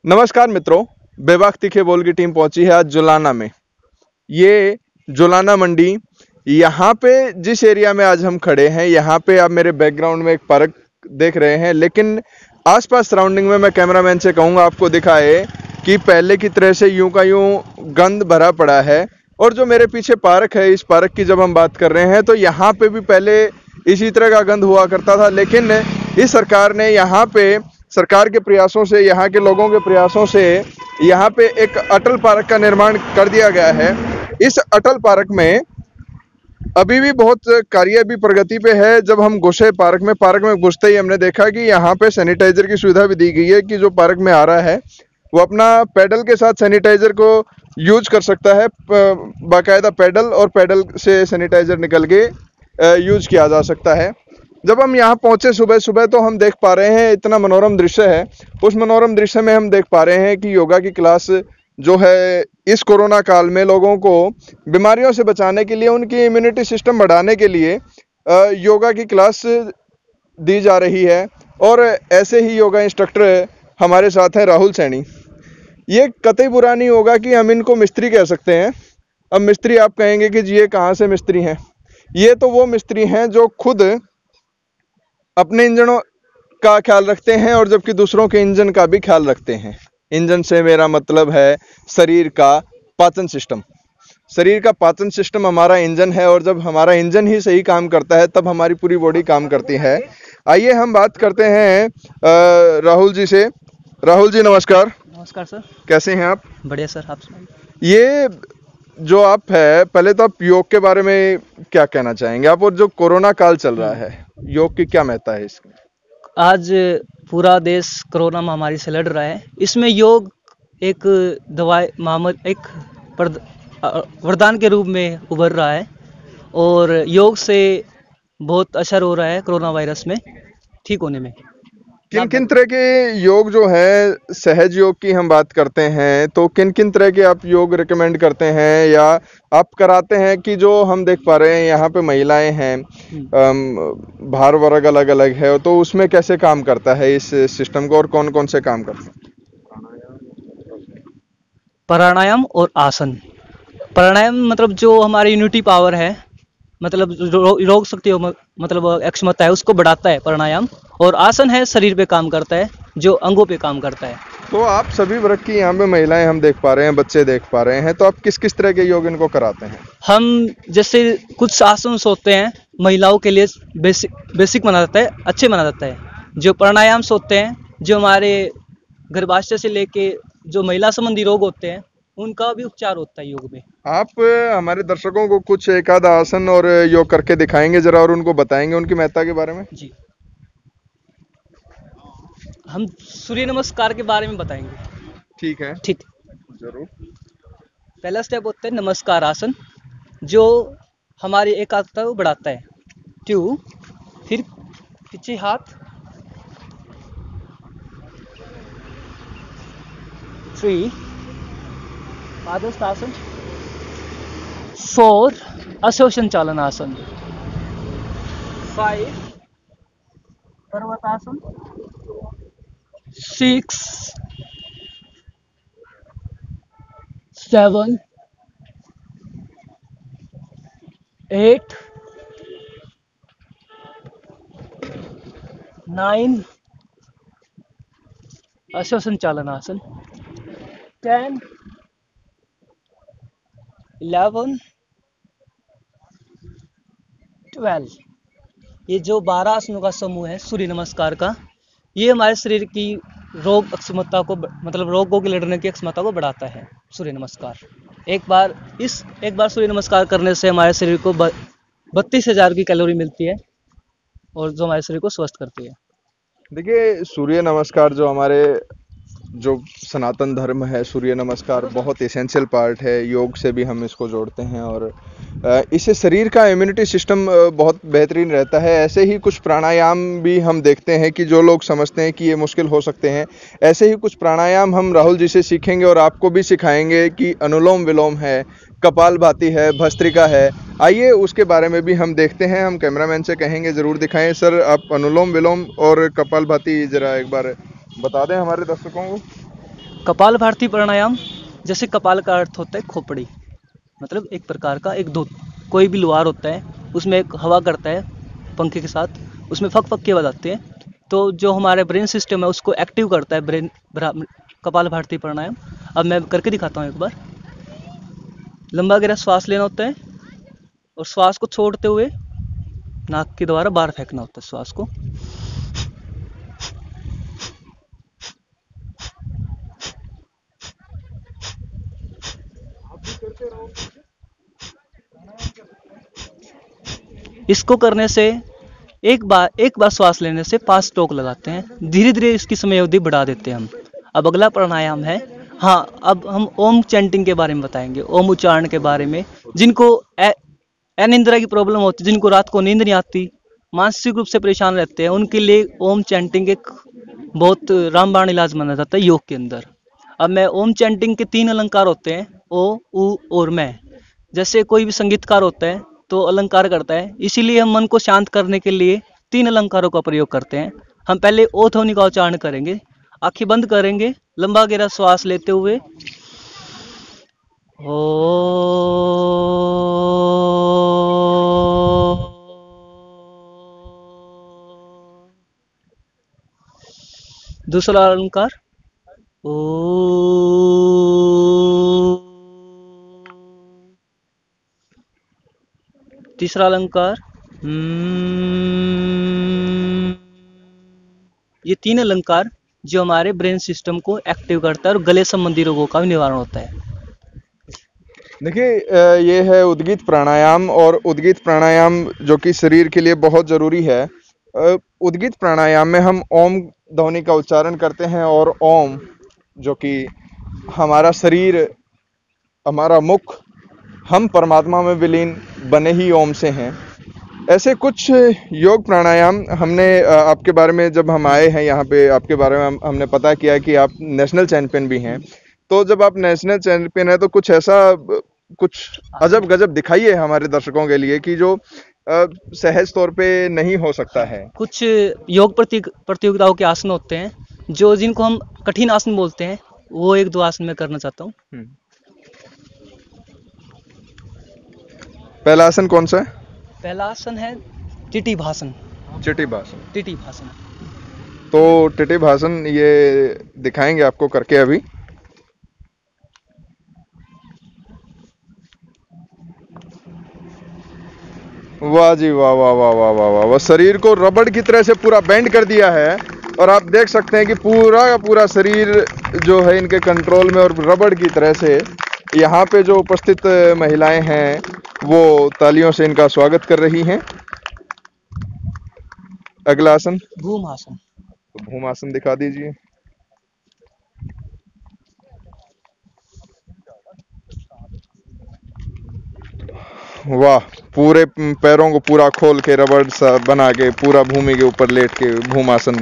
नमस्कार मित्रों, बेबाक तीखे बोल की टीम पहुंची है आज जुलाना में। ये जुलाना मंडी, यहाँ पे जिस एरिया में आज हम खड़े हैं, यहाँ पे आप मेरे बैकग्राउंड में एक पार्क देख रहे हैं, लेकिन आसपास सराउंडिंग में मैं कैमरामैन से कहूँगा आपको दिखाए कि पहले की तरह से यूं का यूं गंद भरा पड़ा है। और जो मेरे पीछे पार्क है, इस पार्क की जब हम बात कर रहे हैं तो यहाँ पे भी पहले इसी तरह का गंद हुआ करता था, लेकिन इस सरकार ने यहाँ पे सरकार के प्रयासों से, यहाँ के लोगों के प्रयासों से यहाँ पे एक अटल पार्क का निर्माण कर दिया गया है। इस अटल पार्क में अभी भी बहुत कार्य अभी प्रगति पे है। जब हम घुसे पार्क में घुसते ही हमने देखा कि यहाँ पे सैनिटाइजर की सुविधा भी दी गई है कि जो पार्क में आ रहा है वो अपना पैडल के साथ सैनिटाइजर को यूज कर सकता है। बाकायदा पैडल और पैडल से सैनिटाइजर निकल के यूज किया जा सकता है। जब हम यहाँ पहुंचे सुबह सुबह तो हम देख पा रहे हैं, इतना मनोरम दृश्य है। उस मनोरम दृश्य में हम देख पा रहे हैं कि योगा की क्लास जो है इस कोरोना काल में लोगों को बीमारियों से बचाने के लिए, उनकी इम्यूनिटी सिस्टम बढ़ाने के लिए योगा की क्लास दी जा रही है। और ऐसे ही योगा इंस्ट्रक्टर हमारे साथ हैं राहुल सैनी। ये कतई बुरा नहीं होगा कि हम इनको मिस्त्री कह सकते हैं। अब मिस्त्री आप कहेंगे कि जी ये कहाँ से मिस्त्री हैं? ये तो वो मिस्त्री हैं जो खुद अपने इंजनों का ख्याल रखते हैं और जबकि दूसरों के इंजन का भी ख्याल रखते हैं। इंजन से मेरा मतलब है शरीर का पाचन सिस्टम। शरीर का पाचन सिस्टम हमारा इंजन है और जब हमारा इंजन ही सही काम करता है तब हमारी पूरी बॉडी काम करती है। आइए हम बात करते हैं राहुल जी से। राहुल जी नमस्कार। नमस्कार सर। कैसे हैं आप? बढ़िया सर, आप सुनाइए। ये जो आप है, पहले तो आप योग के बारे में क्या कहना चाहेंगे आप, और जो कोरोना काल चल रहा है योग की क्या महत्ता है इसमें? आज पूरा देश कोरोना महामारी से लड़ रहा है। इसमें योग एक दवाई वरदान के रूप में उभर रहा है और योग से बहुत असर हो रहा है कोरोना वायरस में ठीक होने में। किन किन तरह के योग जो है, सहज योग की हम बात करते हैं तो किन किन तरह के आप योग रिकमेंड करते हैं या आप कराते हैं? कि जो हम देख पा रहे हैं यहाँ पे महिलाएं हैं, भार वर्ग अलग अलग है, तो उसमें कैसे काम करता है इस सिस्टम को और कौन कौन से काम करते हैं? प्राणायाम और आसन। प्राणायाम मतलब जो हमारी यूनिटी पावर है, मतलब रोग शक्ति मतलब क्षमता है, उसको बढ़ाता है प्राणायाम। और आसन है, शरीर पे काम करता है, जो अंगों पे काम करता है। तो आप सभी वर्ग की यहाँ पे महिलाएं हम देख पा रहे हैं, बच्चे देख पा रहे हैं, तो आप किस किस तरह के योग इनको कराते हैं? हम जैसे कुछ आसन होते हैं महिलाओं के लिए बेसिक माना जाता है, अच्छे माना जाता है। जो प्राणायाम होते हैं, जो हमारे गर्भाशय से लेके जो महिला संबंधी रोग होते हैं उनका भी उपचार होता है योग में। आप हमारे दर्शकों को कुछ एक आध आसन और योग करके दिखाएंगे जरा, और उनको बताएंगे उनकी महत्ता के बारे में? जी, हम सूर्य नमस्कार के बारे में बताएंगे। ठीक है, ठीक, जरूर। पहला स्टेप होता है नमस्कार आसन, जो हमारी एकाग्रता को बढ़ाता है। 2, फिर पीछे हाथ। 3, पादहस्तासन। 4, अश्वसन चालन आसन। 5, पर्वतासन। 6, 7, 8, 9, अश्वसन चालन आसन। 10, 11, 12। ये जो 12 आसनों का समूह है सूर्य नमस्कार का, ये हमारे शरीर की रोग क्षमता को, मतलब रोगों के लड़ने की क्षमता को बढ़ाता है। सूर्य नमस्कार एक बार सूर्य नमस्कार करने से हमारे शरीर को 32,000 की कैलोरी मिलती है और जो हमारे शरीर को स्वस्थ करती है। देखिए, सूर्य नमस्कार जो हमारे जो सनातन धर्म है, सूर्य नमस्कार बहुत एसेंशियल पार्ट है। योग से भी हम इसको जोड़ते हैं और इससे शरीर का इम्यूनिटी सिस्टम बहुत बेहतरीन रहता है। ऐसे ही कुछ प्राणायाम भी हम देखते हैं कि जो लोग समझते हैं कि ये मुश्किल हो सकते हैं, ऐसे ही कुछ प्राणायाम हम राहुल जी से सीखेंगे और आपको भी सिखाएंगे कि अनुलोम विलोम है, कपालभाति है, भस्त्रिका है। आइए उसके बारे में भी हम देखते हैं। हम कैमरामैन से कहेंगे ज़रूर दिखाएं। सर, आप अनुलोम विलोम और कपालभाति ज़रा एक बार बता दें हमारे दर्शकों को। कपाल भारती प्राणायाम, जैसे कपाल का अर्थ होता है खोपड़ी, मतलब एक प्रकार का एक दो कोई भी लोहार होता है, उसमें एक हवा करता है पंखे के साथ, उसमें फक फक की आवाज आती है, तो जो हमारे ब्रेन सिस्टम है उसको एक्टिव करता है कपाल भारती प्राणायाम। अब मैं करके दिखाता हूँ एक बार। लंबा गहरा श्वास लेना होता है और श्वास को छोड़ते हुए नाक के द्वारा बाहर फेंकना होता है श्वास को। इसको करने से एक बार श्वास लेने से 5 स्ट्रोक लगाते हैं। धीरे धीरे इसकी समय अवधि बढ़ा देते हैं हम। अब अगला प्राणायाम है, हाँ, अब हम ओम चैंटिंग के बारे में बताएंगे, ओम उच्चारण के बारे में। जिनको अनिद्रा की प्रॉब्लम होती है, जिनको रात को नींद नहीं आती, मानसिक रूप से परेशान रहते हैं, उनके लिए ओम चैंटिंग एक बहुत रामबाण इलाज माना जाता है योग के अंदर। अब मैं ओम चैंटिंग के 3 अलंकार होते हैं, ओ, उ और मैं। जैसे कोई भी संगीतकार होता है तो अलंकार करता है, इसीलिए हम मन को शांत करने के लिए 3 अलंकारों का प्रयोग करते हैं। हम पहले ओ ध्वनि का उच्चारण करेंगे, आंखें बंद करेंगे, लंबा गहरा श्वास लेते हुए ओ। दूसरा अलंकार ओ। तीसरा अलंकार ये 3 अलंकार जो हमारे ब्रेन सिस्टम को एक्टिव करता है और गले संबंधी रोगों का भी निवारण होता है। देखिए, ये है उद्गीत प्राणायाम, और उद्गीत प्राणायाम जो कि शरीर के लिए बहुत जरूरी है। उद्गीत प्राणायाम में हम ओम ध्वनि का उच्चारण करते हैं, और ओम जो कि हमारा शरीर, हमारा मुख, हम परमात्मा में विलीन बने ही ओम से हैं। ऐसे कुछ योग प्राणायाम हमने आपके बारे में, जब हम आए हैं यहाँ पे, आपके बारे में हमने पता किया कि आप नेशनल चैंपियन भी हैं। तो जब आप नेशनल चैंपियन हैं तो कुछ ऐसा कुछ अजब गजब दिखाइए हमारे दर्शकों के लिए कि जो सहज तौर पे नहीं हो सकता है। कुछ योग प्रतियोगिताओं के आसन होते हैं, जो जिनको हम कठिन आसन बोलते हैं, वो 1-2 आसन मैं करना चाहता हूँ। पहला आसन कौन सा है? पहला आसन है टिटी भासन। चिटी भासन। टिटी भासन। तो टिटी भासन ये दिखाएंगे आपको करके अभी। वाह जी वाह वाह वाह वाह वाह वाह वाह। शरीर को रबड़ की तरह से पूरा बेंड कर दिया है, और आप देख सकते हैं कि पूरा का पूरा शरीर जो है इनके कंट्रोल में, और रबड़ की तरह से यहाँ पे जो उपस्थित महिलाएं हैं वो तालियों से इनका स्वागत कर रही हैं। अगला आसन भूम आसन। तो भूम आसन दिखा दीजिए। वाह, पूरे पैरों को पूरा खोल के रबड़ सा बना के पूरा भूमि के ऊपर लेट के भूमासन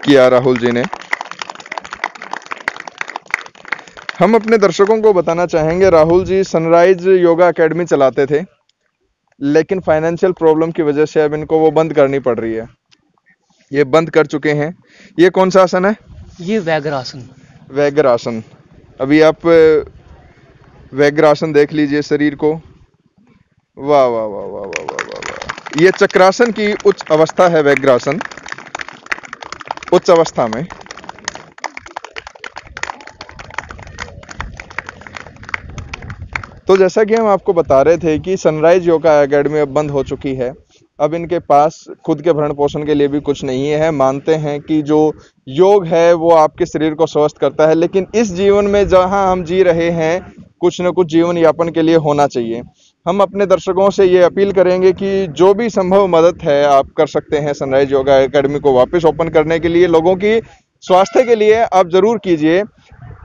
किया राहुल जी ने। हम अपने दर्शकों को बताना चाहेंगे, राहुल जी सनराइज योगा एकेडमी चलाते थे, लेकिन फाइनेंशियल प्रॉब्लम की वजह से अब इनको वो बंद करनी पड़ रही है। ये बंद कर चुके हैं। ये कौन सा आसन है? ये वज्रासन। वज्रासन। अभी आप वज्रासन देख लीजिए शरीर को। वाह वाह वाह वाह वाह वाह वाह वाह। ये चक्रासन की उच्च अवस्था है, वज्रासन उच्च अवस्था में। तो जैसा कि हम आपको बता रहे थे कि सनराइज योगा एकेडमी अब बंद हो चुकी है। अब इनके पास खुद के भरण पोषण के लिए भी कुछ नहीं है। मानते हैं कि जो योग है वो आपके शरीर को स्वस्थ करता है, लेकिन इस जीवन में जहां हम जी रहे हैं, कुछ न कुछ जीवन यापन के लिए होना चाहिए। हम अपने दर्शकों से ये अपील करेंगे कि जो भी संभव मदद है आप कर सकते हैं सनराइज योगा एकेडमी को वापस ओपन करने के लिए। लोगों की स्वास्थ्य के लिए आप जरूर कीजिए।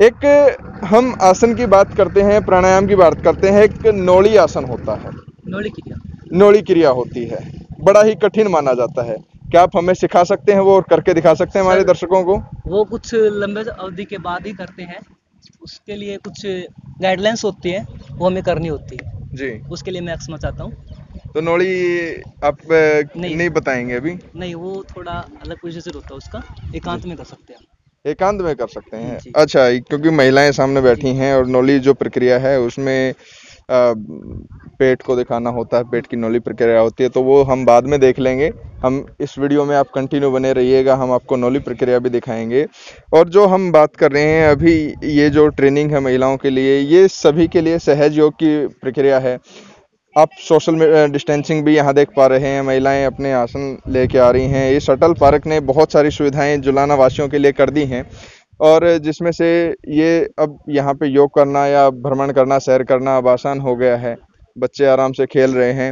एक हम आसन की बात करते हैं, प्राणायाम की बात करते हैं, एक नौली आसन होता है। नौली क्रिया होती है, बड़ा ही कठिन माना जाता है। क्या आप हमें सिखा सकते हैं वो और करके दिखा सकते हैं हमारे दर्शकों को? वो कुछ लंबे अवधि के बाद ही करते हैं, उसके लिए कुछ गाइडलाइंस होती है, वो हमें करनी होती है जी। उसके लिए मैं क्षमा चाहता हूँ। तो नौली आप नहीं बताएंगे अभी? नहीं, वो थोड़ा अलग प्रोसीजर होता है उसका, एकांत में कर सकते हैं। एकांत में कर सकते हैं। जी। अच्छा, क्योंकि महिलाएं सामने बैठी हैं और नौली जो प्रक्रिया है उसमें पेट को दिखाना होता है, पेट की नौली प्रक्रिया होती है, तो वो हम बाद में देख लेंगे। हम इस वीडियो में आप कंटिन्यू बने रहिएगा, हम आपको नौली प्रक्रिया भी दिखाएंगे। और जो हम बात कर रहे हैं अभी, ये जो ट्रेनिंग है महिलाओं के लिए, ये सभी के लिए सहज योग की प्रक्रिया है। आप सोशल डिस्टेंसिंग भी यहाँ देख पा रहे हैं, महिलाएं अपने आसन लेके आ रही हैं। ये शटल पार्क ने बहुत सारी सुविधाएं जुलाना वासियों के लिए कर दी हैं, और जिसमें से ये अब यहाँ पे योग करना या भ्रमण करना, सैर करना अब आसान हो गया है। बच्चे आराम से खेल रहे हैं।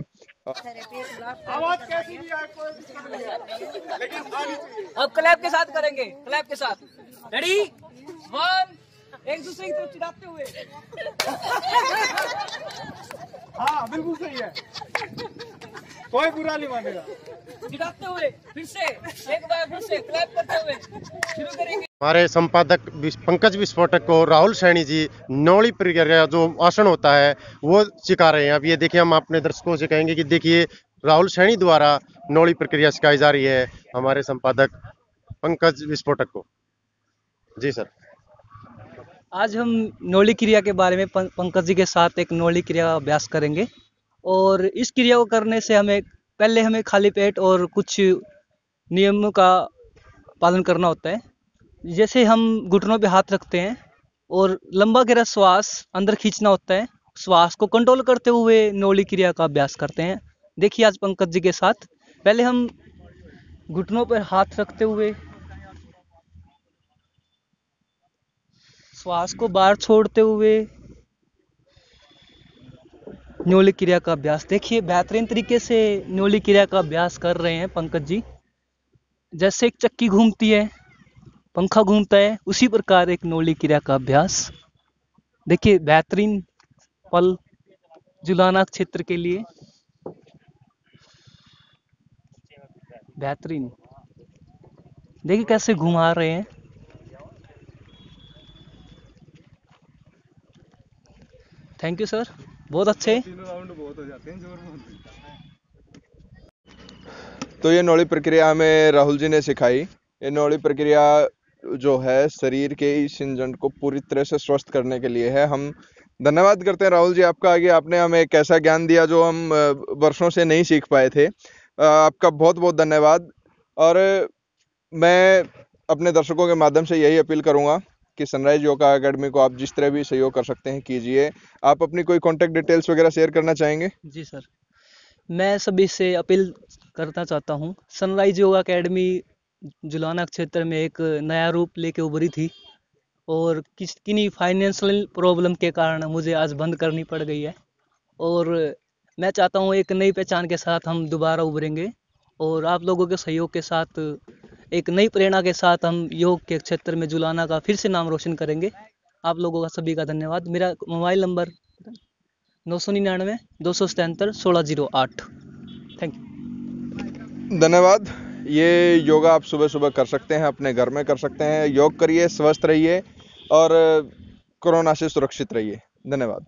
अब क्लैप के साथ करेंगे, क्लैप के साथ। रेडी 1, एक दूसरे की तरफ चिढ़ाते हुए। हाँ बिल्कुल सही है, कोई बुरा नहीं मानेगा। चिढ़ाते हुए फिर से एक बार, फिर से क्लैप करते हुए शुरू करेंगे। हमारे संपादक पंकज विस्फोटक को राहुल सैनी जी नौली प्रक्रिया जो आसन होता है वो सिखा रहे हैं। अब ये देखिए, हम अपने दर्शकों से कहेंगे कि देखिए राहुल सैनी द्वारा नौली प्रक्रिया सिखाई जा रही है हमारे संपादक पंकज विस्फोटक को। जी सर। आज हम नौली क्रिया के बारे में पंकज जी के साथ एक नौली क्रिया का अभ्यास करेंगे। और इस क्रिया को करने से हमें खाली पेट और कुछ नियमों का पालन करना होता है। जैसे हम घुटनों पे हाथ रखते हैं और लंबा गहरा श्वास अंदर खींचना होता है। श्वास को कंट्रोल करते हुए नौली क्रिया का अभ्यास करते हैं। देखिए आज पंकज जी के साथ, पहले हम घुटनों पर हाथ रखते हुए श्वास को बाहर छोड़ते हुए नौली क्रिया का अभ्यास। देखिए बेहतरीन तरीके से नौली क्रिया का अभ्यास कर रहे हैं पंकज जी। जैसे एक चक्की घूमती है, पंखा घूमता है, उसी प्रकार एक नौली क्रिया का अभ्यास। देखिए बेहतरीन पल जुलाना क्षेत्र के लिए, बेहतरीन। देखिए कैसे घुमा रहे हैं। थैंक यू सर, बहुत अच्छे। बहुत हो जाते हैं जोर में। तो ये नौली प्रक्रिया हमें राहुल जी ने सिखाई। ये नौली प्रक्रिया जो है शरीर के इस इंजन को पूरी तरह से स्वस्थ करने के लिए है। हम धन्यवाद करते हैं राहुल जी आपका, आगे आपने हमें एक ऐसा ज्ञान दिया जो हम वर्षों से नहीं सीख पाए थे। आपका बहुत बहुत धन्यवाद। और मैं अपने दर्शकों के माध्यम से यही अपील करूंगा कि सनराइज योगा एकेडमी को आप जिस तरह भी सहयोग कर सकते हैं कीजिए। आप अपनी कोई कॉन्टैक्ट डिटेल्स वगैरह शेयर करना चाहेंगे? जी सर, मैं सभी से अपील करना चाहता हूँ। सनराइज योगा एकेडमी जुलाना क्षेत्र में एक नया रूप लेके उभरी थी और किन्हीं फाइनेंशियल प्रॉब्लम के कारण मुझे आज बंद करनी पड़ गई है। और मैं चाहता हूँ एक नई पहचान के साथ हम दोबारा उभरेंगे और आप लोगों के सहयोग के साथ एक नई प्रेरणा के साथ हम योग के क्षेत्र में जुलाना का फिर से नाम रोशन करेंगे। आप लोगों का सभी का धन्यवाद। मेरा मोबाइल नंबर 999 277 1608। Thank you. धन्यवाद। ये योगा आप सुबह सुबह कर सकते हैं, अपने घर में कर सकते हैं। योग करिए, स्वस्थ रहिए और कोरोना से सुरक्षित रहिए। धन्यवाद।